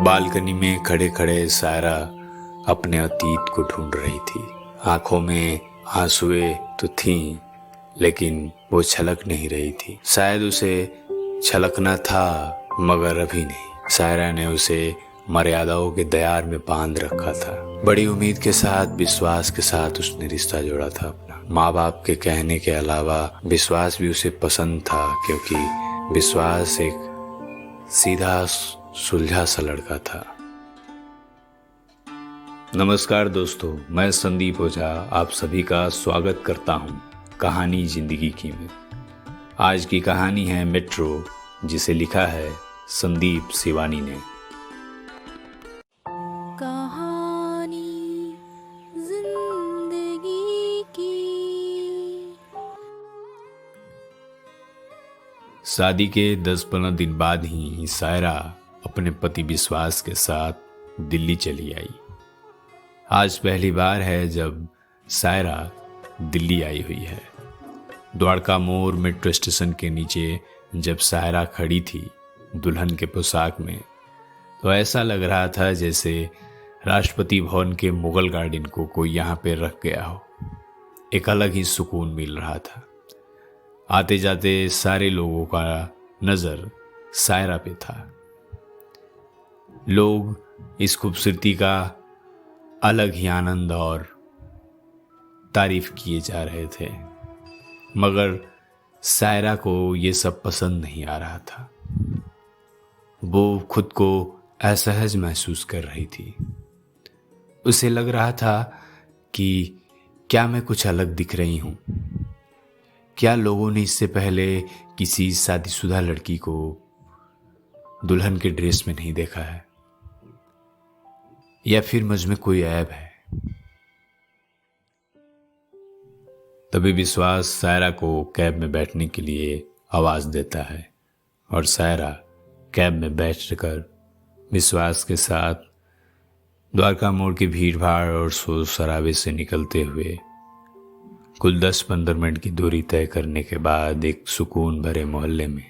Balcony में खड़े खड़े सायरा अपने अतीत को ढूंढ रही थी। आंखों में आंसुएं तो थीं, लेकिन वो छलक नहीं रही थी। शायद उसे छलकना था, मगर अभी नहीं। सायरा ने उसे मर्यादाओं के दयार में बांध रखा था। बड़ी उम्मीद के साथ, विश्वास के साथ उसने रिश्ता जोड़ा था अपना। माँ बाप के कहने के अलावा विश्वास भी उसे पसंद था, क्योंकि विश्वास एक सीधा सुलझा सा लड़का था। नमस्कार दोस्तों, मैं संदीप ओझा आप सभी का स्वागत करता हूँ कहानी जिंदगी की में। आज की कहानी है मेट्रो, जिसे लिखा है संदीप सिवानी ने। कहानी जिंदगी की। शादी के 10-15 दिन बाद ही सायरा अपने पति विश्वास के साथ दिल्ली चली आई। आज पहली बार है जब सायरा दिल्ली आई हुई है। द्वारका मोड़ मेट्रो स्टेशन के नीचे जब सायरा खड़ी थी दुल्हन के पोशाक में, तो ऐसा लग रहा था जैसे राष्ट्रपति भवन के मुगल गार्डन को कोई यहाँ पे रख गया हो। एक अलग ही सुकून मिल रहा था। आते जाते सारे लोगों का नजर सायरा पे था। लोग इस खूबसूरती का अलग ही आनंद और तारीफ किए जा रहे थे, मगर सायरा को ये सब पसंद नहीं आ रहा था। वो खुद को असहज महसूस कर रही थी। उसे लग रहा था कि क्या मैं कुछ अलग दिख रही हूं? क्या लोगों ने इससे पहले किसी शादीशुदा लड़की को दुल्हन के ड्रेस में नहीं देखा है? या फिर मुझ में कोई ऐब है? तभी विश्वास सायरा को कैब में बैठने के लिए आवाज देता है और सायरा कैब में बैठकर विश्वास के साथ द्वारका मोड़ की भीड़ भाड़ और शोर शराबे से निकलते हुए कुल 10-15 मिनट की दूरी तय करने के बाद एक सुकून भरे मोहल्ले में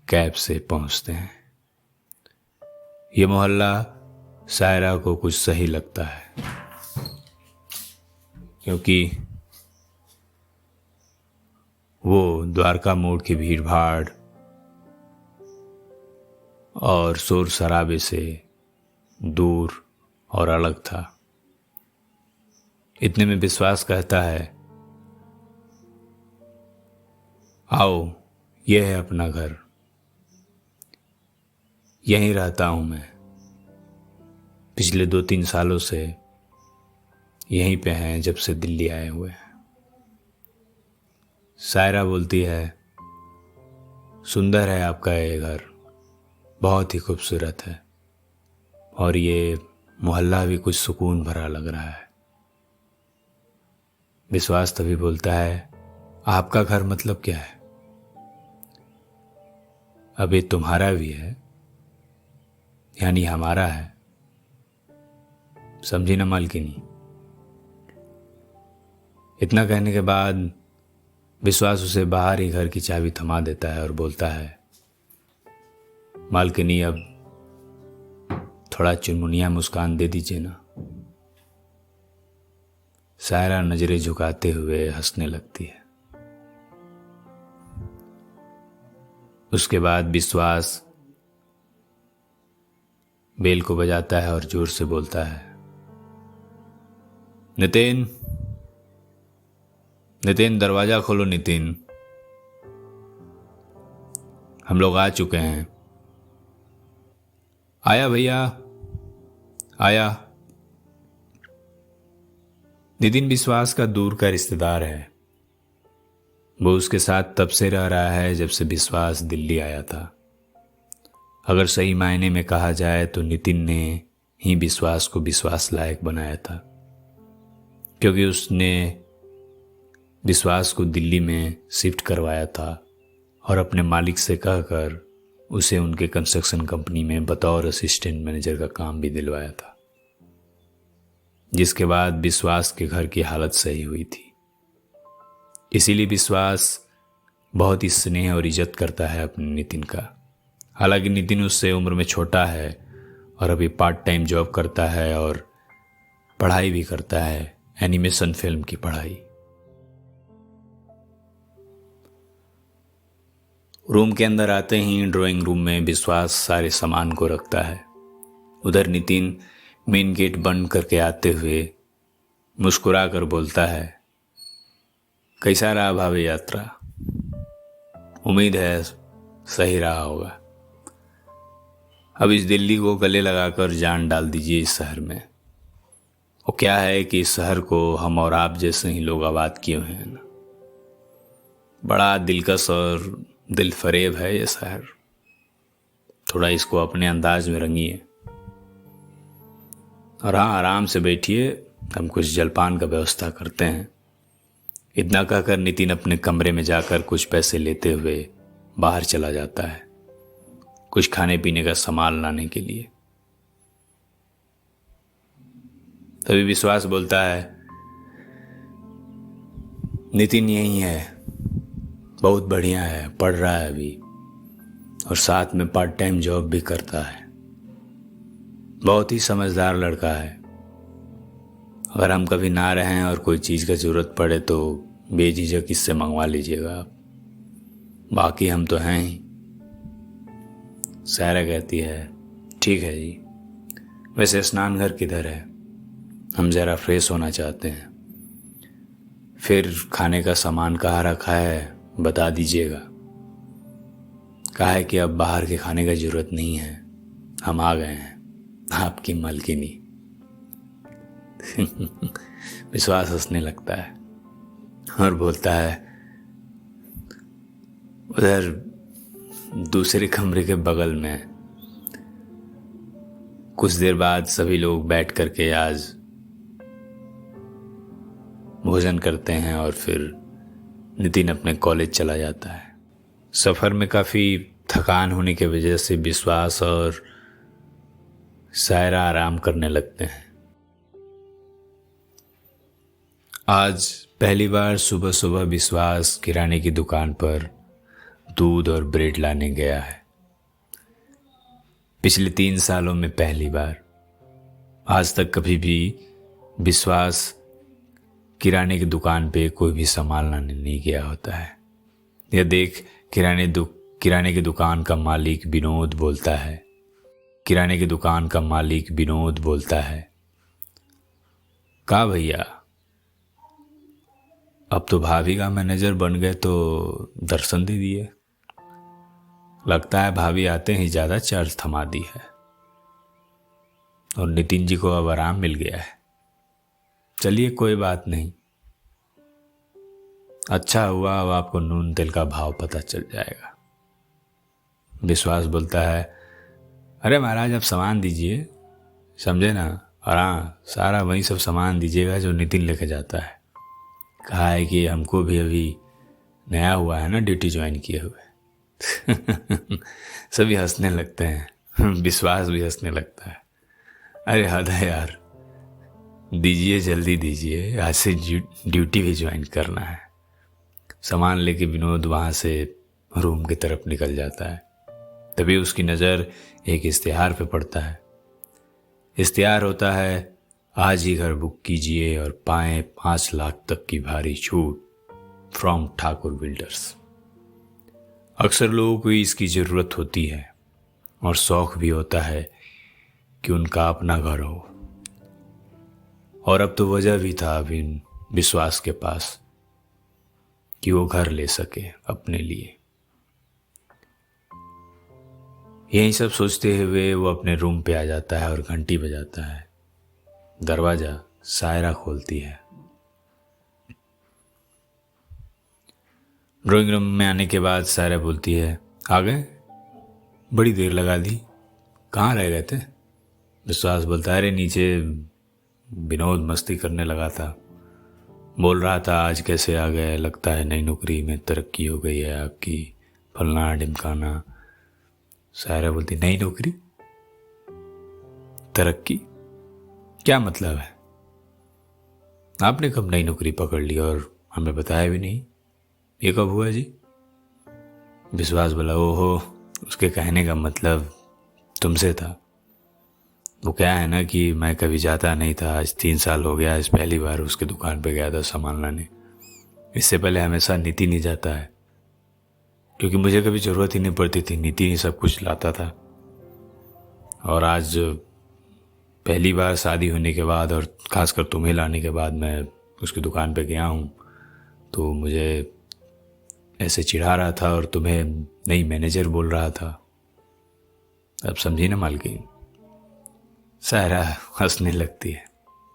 कैब से पहुंचते हैं। ये मोहल्ला सायरा को कुछ सही लगता है, क्योंकि वो द्वारका मोड़ की भीड़ भाड़ और शोर शराबे से दूर और अलग था। इतने में विश्वास कहता है, आओ, यह है अपना घर, यहीं रहता हूं मैं। पिछले 2-3 सालों से यहीं पे हैं, जब से दिल्ली आए हुए हैं। सायरा बोलती है, सुंदर है आपका ये घर, बहुत ही खूबसूरत है, और ये मोहल्ला भी कुछ सुकून भरा लग रहा है। विश्वास तभी बोलता है, आपका घर मतलब क्या है? अब ये तुम्हारा भी है, यानी हमारा है। समझी ना मालकिनी? इतना कहने के बाद विश्वास उसे बाहर ही घर की चाबी थमा देता है और बोलता है, मालकिनी अब थोड़ा चुनमुनिया मुस्कान दे दीजिए ना। सायरा नजरें झुकाते हुए हंसने लगती है। उसके बाद विश्वास बेल को बजाता है और जोर से बोलता है, नितिन, नितिन दरवाजा खोलो नितिन, हम लोग आ चुके हैं। आया भैया, आया। नितिन विश्वास का दूर का रिश्तेदार है। वो उसके साथ तब से रह रहा है जब से विश्वास दिल्ली आया था। अगर सही मायने में कहा जाए तो नितिन ने ही विश्वास को विश्वास लायक बनाया था, क्योंकि उसने विश्वास को दिल्ली में शिफ्ट करवाया था और अपने मालिक से कहकर उसे उनके कंस्ट्रक्शन कंपनी में बतौर असिस्टेंट मैनेजर का काम भी दिलवाया था, जिसके बाद विश्वास के घर की हालत सही हुई थी। इसीलिए विश्वास बहुत ही स्नेह और इज्जत करता है अपने नितिन का। हालांकि नितिन उससे उम्र में छोटा है और अभी पार्ट टाइम जॉब करता है और पढ़ाई भी करता है, एनिमेशन फिल्म की पढ़ाई। रूम के अंदर आते ही ड्राइंग रूम में विश्वास सारे सामान को रखता है। उधर नितिन मेन गेट बंद करके आते हुए मुस्कुरा कर बोलता है, कैसा रहा भावी यात्रा? उम्मीद है सही रहा होगा। अब इस दिल्ली को गले लगाकर जान डाल दीजिए इस शहर में। वो क्या है कि इस शहर को हम और आप जैसे ही लोग आबाद किए हुए हैं ना। बड़ा दिलकश और दिल फरेब है ये शहर। थोड़ा इसको अपने अंदाज में रंगिए। और हाँ, आराम से बैठिए, हम कुछ जलपान का व्यवस्था करते हैं। इतना कहकर नितिन अपने कमरे में जाकर कुछ पैसे लेते हुए बाहर चला जाता है, कुछ खाने पीने का सामान लाने के लिए। तभी विश्वास बोलता है, नितिन यही है, बहुत बढ़िया है, पढ़ रहा है अभी और साथ में पार्ट टाइम जॉब भी करता है। बहुत ही समझदार लड़का है। अगर हम कभी ना रहें और कोई चीज़ का ज़रूरत पड़े तो बेझिझक इससे मंगवा लीजिएगा आप, बाकी हम तो हैं ही। सायरा कहती है, ठीक है जी, वैसे स्नान घर किधर है? हम ज़रा फ्रेश होना चाहते हैं। फिर खाने का सामान कहाँ रखा है बता दीजिएगा। कहा है कि अब बाहर के खाने का ज़रूरत नहीं है, हम आ गए हैं, आपकी मालकिनी। विश्वास हंसने लगता है और बोलता है, उधर दूसरे कमरे के बगल में कुछ देर बाद सभी लोग बैठ करके आज भोजन करते हैं और फिर नितिन अपने कॉलेज चला जाता है। सफ़र में काफ़ी थकान होने की वजह से विश्वास और सायरा आराम करने लगते हैं। आज पहली बार सुबह सुबह विश्वास किराने की दुकान पर दूध और ब्रेड लाने गया है। पिछले 3 सालों में पहली बार। आज तक कभी भी विश्वास किराने की दुकान पे कोई भी सामान लाने नहीं गया होता है। यह देख किराने की दुकान का मालिक विनोद बोलता है, किराने की दुकान का मालिक विनोद बोलता है, का भैया अब तो भाभी का मैनेजर बन गए तो दर्शन दे दिए। लगता है भाभी आते ही ज़्यादा चार्ज थमा दी है और नितिन जी को अब आराम मिल गया है। चलिए कोई बात नहीं, अच्छा हुआ, अब आपको नून तेल का भाव पता चल जाएगा। विश्वास बोलता है, अरे महाराज आप सामान दीजिए, समझे ना, और हाँ सारा वही सब सामान दीजिएगा जो नितिन लेके जाता है। कहा है कि हमको भी अभी नया हुआ है ना ड्यूटी ज्वाइन किए हुए। सभी हंसने लगते हैं, विश्वास भी हंसने लगता है। अरे हद है यार, दीजिए जल्दी दीजिए, आज से ड्यूटी भी ज्वाइन करना है। सामान लेके विनोद वहाँ से रूम की तरफ निकल जाता है। तभी उसकी नज़र एक इश्तिहार पे पड़ता है। इश्तिहार होता है, आज ही घर बुक कीजिए और पाएं 5 लाख तक की भारी छूट फ्रॉम ठाकुर बिल्डर्स। अक्सर लोगों को इसकी ज़रूरत होती है और शौक भी होता है कि उनका अपना घर हो। और अब तो वजह भी था विश्वास के पास कि वो घर ले सके अपने लिए। यही सब सोचते हुए वो अपने रूम पे आ जाता है और घंटी बजाता है। दरवाजा सायरा खोलती है। ड्राइंग रूम में आने के बाद सायरा बोलती है, आ गए? बड़ी देर लगा दी, कहाँ रह गए थे? विश्वास बोलता है, अरे नीचे विनोद मस्ती करने लगा था, बोल रहा था आज कैसे आ गए, लगता है नई नौकरी में तरक्की हो गई है आपकी, फलना ढिमकाना। सायरा बोलती, नई नौकरी? तरक्की क्या मतलब है? आपने कब नई नौकरी पकड़ ली और हमें बताया भी नहीं? ये कब हुआ जी? विश्वास बोला, ओहो उसके कहने का मतलब तुमसे था। वो क्या है ना कि मैं कभी जाता नहीं था, आज 3 साल हो गया, आज पहली बार उसके दुकान पे गया था सामान लाने। इससे पहले हमेशा नितिन ही जाता है, क्योंकि मुझे कभी ज़रूरत ही नहीं पड़ती थी, नितिन ही सब कुछ लाता था। और आज पहली बार शादी होने के बाद और ख़ासकर तुम्हें लाने के बाद मैं उसकी दुकान पे गया हूँ, तो मुझे ऐसे चिढ़ा रहा था और तुम्हें नई मैनेजर बोल रहा था। अब समझी ना मालकिन। सायरा हंसने लगती है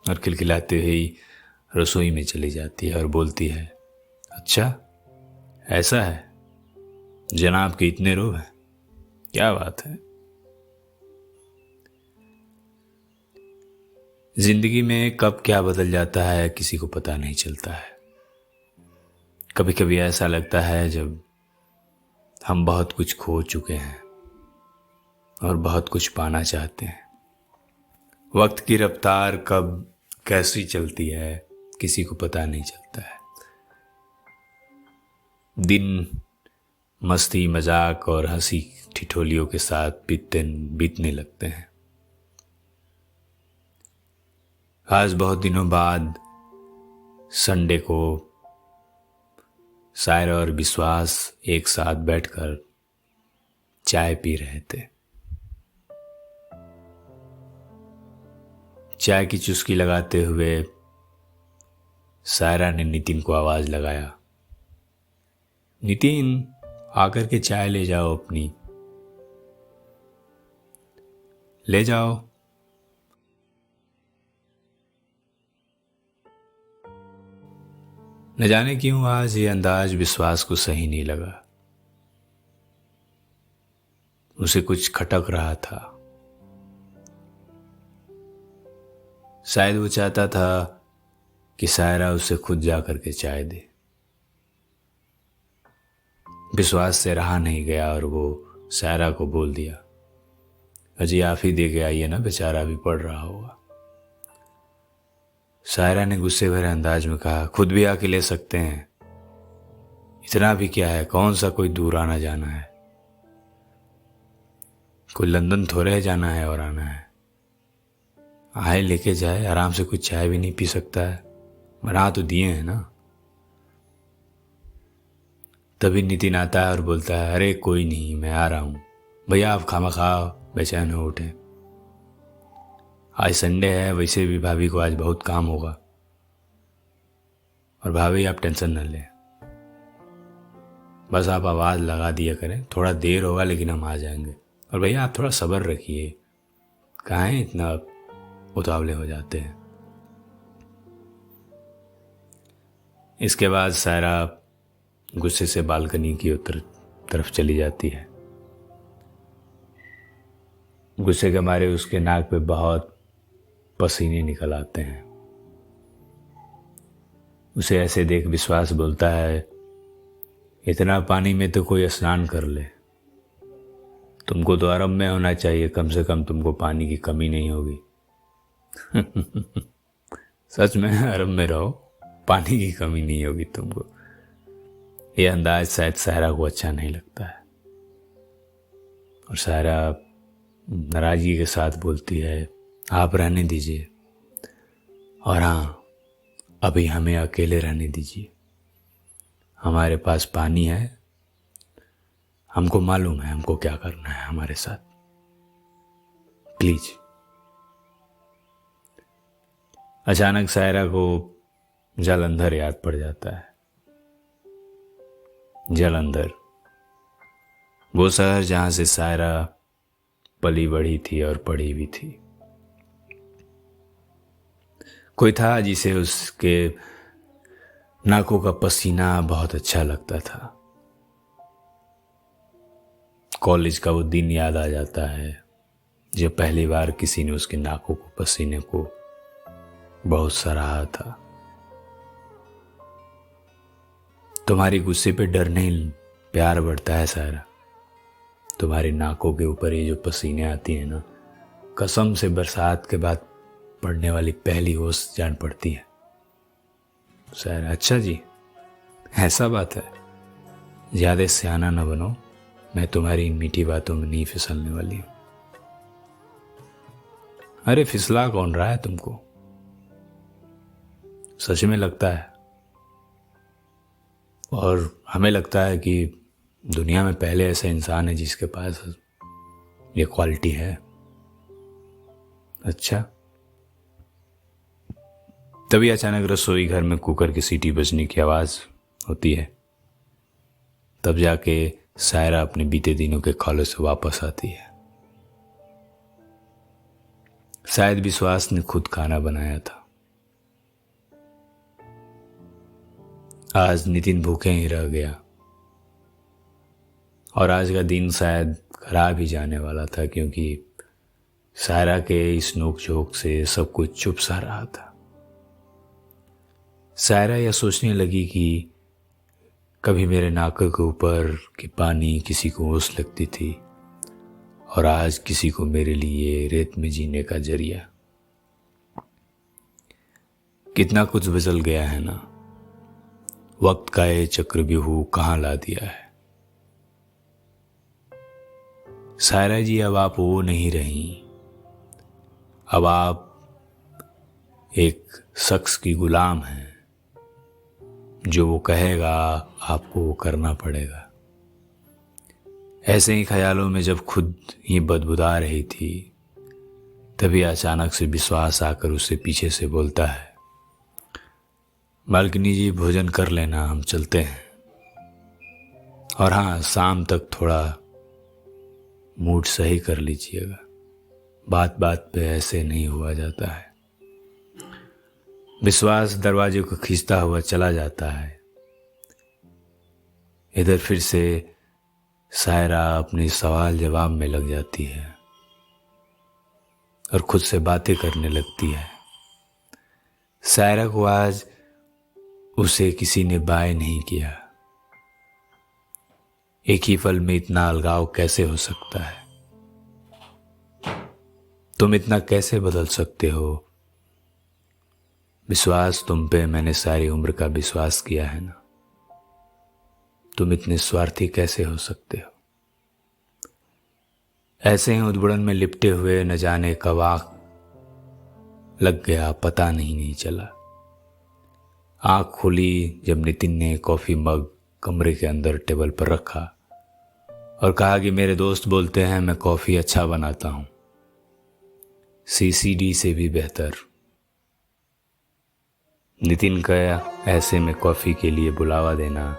और खिलखिलाते हुए ही रसोई में चली जाती है और बोलती है, अच्छा ऐसा है, जनाब के इतने रोब हैं, क्या बात है। जिंदगी में कब क्या बदल जाता है किसी को पता नहीं चलता है। कभी कभी ऐसा लगता है जब हम बहुत कुछ खो चुके हैं और बहुत कुछ पाना चाहते हैं। वक्त की रफ्तार कब कैसी चलती है किसी को पता नहीं चलता है। दिन मस्ती मजाक और हंसी ठिठोलियों के साथ बीतने लगते हैं। आज बहुत दिनों बाद संडे को सायरा और विश्वास एक साथ बैठकर चाय पी रहे थे। चाय की चुस्की लगाते हुए सायरा ने नितिन को आवाज लगाया, नितिन आकर के चाय ले जाओ अपनी, ले जाओ। न जाने क्यों आज ये अंदाज विश्वास को सही नहीं लगा। उसे कुछ खटक रहा था। शायद वो चाहता था कि सायरा उसे खुद जाकर के चाय दे। विश्वास से रहा नहीं गया और वो सायरा को बोल दिया, अजी आप ही दे के आइए ना, बेचारा भी पढ़ रहा होगा। सायरा ने गुस्से भरे अंदाज में कहा, खुद भी आके ले सकते हैं, इतना भी क्या है, कौन सा कोई दूर आना जाना है, कोई लंदन थोड़े जाना है और आना है। आए लेके जाए, आराम से कुछ चाय भी नहीं पी सकता है, बना तो दिए हैं ना। तभी नितिन आता है और बोलता है, अरे कोई नहीं, मैं आ रहा हूँ, भैया आप खामखा बेचैन हो उठे, आज संडे है, वैसे भी भाभी को आज बहुत काम होगा, और भाभी आप टेंशन न लें, बस आप आवाज़ लगा दिया करें, थोड़ा देर होगा लेकिन हम आ जाएंगे, और भैया आप थोड़ा सब्र रखिए, कहाँ हैं इतना उतावले हो जाते हैं। इसके बाद सायरा गुस्से से बालकनी की तरफ चली जाती है। गुस्से के मारे उसके नाक पे बहुत पसीने निकल आते हैं। उसे ऐसे देख विश्वास बोलता है, इतना पानी में तो कोई स्नान कर ले, तुमको तो आराम में होना चाहिए, कम से कम तुमको पानी की कमी नहीं होगी। सच में आराम में रहो, पानी की कमी नहीं होगी तुमको। यह अंदाज शायद सायरा को अच्छा नहीं लगता है और सायरा नाराजगी के साथ बोलती है, आप रहने दीजिए, और हाँ अभी हमें अकेले रहने दीजिए, हमारे पास पानी है, हमको मालूम है हमको क्या करना है हमारे साथ, प्लीज। अचानक सायरा को जालंधर याद पड़ जाता है। जालंधर, वो शहर जहां से सायरा पली बढ़ी थी और पढ़ी भी थी। कोई था जिसे उसके नाकों का पसीना बहुत अच्छा लगता था। कॉलेज का वो दिन याद आ जाता है जब पहली बार किसी ने उसके नाकों को पसीने को बहुत सराहा था। तुम्हारी गुस्से पे डर नहीं प्यार बढ़ता है सायरा, तुम्हारी नाकों के ऊपर ये जो पसीने आती हैं ना, कसम से बरसात के बाद पड़ने वाली पहली ओस जान पड़ती है। सायरा, अच्छा जी ऐसा बात है, ज़्यादा सियाना न बनो, मैं तुम्हारी इन मीठी बातों में नहीं फिसलने वाली हूं। अरे फिसला कौन रहा है तुमको? सच में लगता है, और हमें लगता है कि दुनिया में पहले ऐसा इंसान है जिसके पास ये क्वालिटी है। अच्छा। तभी अचानक रसोई घर में कुकर की सीटी बजने की आवाज होती है। तब जाके सायरा अपने बीते दिनों के ख्यालों से वापस आती है। शायद विश्वास ने खुद खाना बनाया था। आज नितिन भूखे ही रह गया और आज का दिन शायद खराब ही जाने वाला था, क्योंकि सायरा के इस नोक-झोंक से सब कुछ चुप सा रहा था। सायरा यह सोचने लगी कि कभी मेरे नाक के ऊपर की पानी किसी को ओस लगती थी और आज किसी को मेरे लिए रेत में जीने का जरिया। कितना कुछ बदल गया है ना। वक्त का ये चक्रव्यूह कहाँ ला दिया है। सायरा जी, अब आप वो नहीं रही। अब आप एक शख्स की गुलाम हैं। जो वो कहेगा आपको वो करना पड़ेगा। ऐसे ही ख्यालों में जब खुद ही बदबुदा रही थी, तभी अचानक से विश्वास आकर उससे पीछे से बोलता है, मालकिनी जी भोजन कर लेना, हम चलते हैं। और हाँ, शाम तक थोड़ा मूड सही कर लीजिएगा। बात बात पे ऐसे नहीं हुआ जाता है। विश्वास दरवाजे को खींचता हुआ चला जाता है। इधर फिर से सायरा अपने सवाल जवाब में लग जाती है और खुद से बातें करने लगती है। सायरा को आज उसे किसी ने बाय नहीं किया। एक ही पल में इतना अलगाव कैसे हो सकता है? तुम इतना कैसे बदल सकते हो? विश्वास, तुम पे मैंने सारी उम्र का विश्वास किया है ना। तुम इतने स्वार्थी कैसे हो सकते हो? ऐसे ही उद्भड़न में लिपटे हुए न जाने कब आँख लग गया, पता नहीं चला। आँख खुली जब नितिन ने कॉफी मग कमरे के अंदर टेबल पर रखा और कहा कि मेरे दोस्त बोलते हैं मैं कॉफी अच्छा बनाता हूं, सीसीडी से भी बेहतर। नितिन का ऐसे में कॉफी के लिए बुलावा देना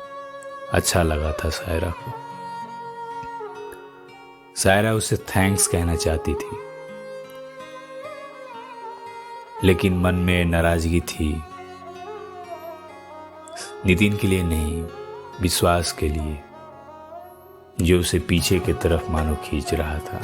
अच्छा लगा था सायरा को। सायरा उसे थैंक्स कहना चाहती थी, लेकिन मन में नाराजगी थी। नितिन के लिए नहीं, विश्वास के लिए, जो उसे पीछे की तरफ मानो खींच रहा था।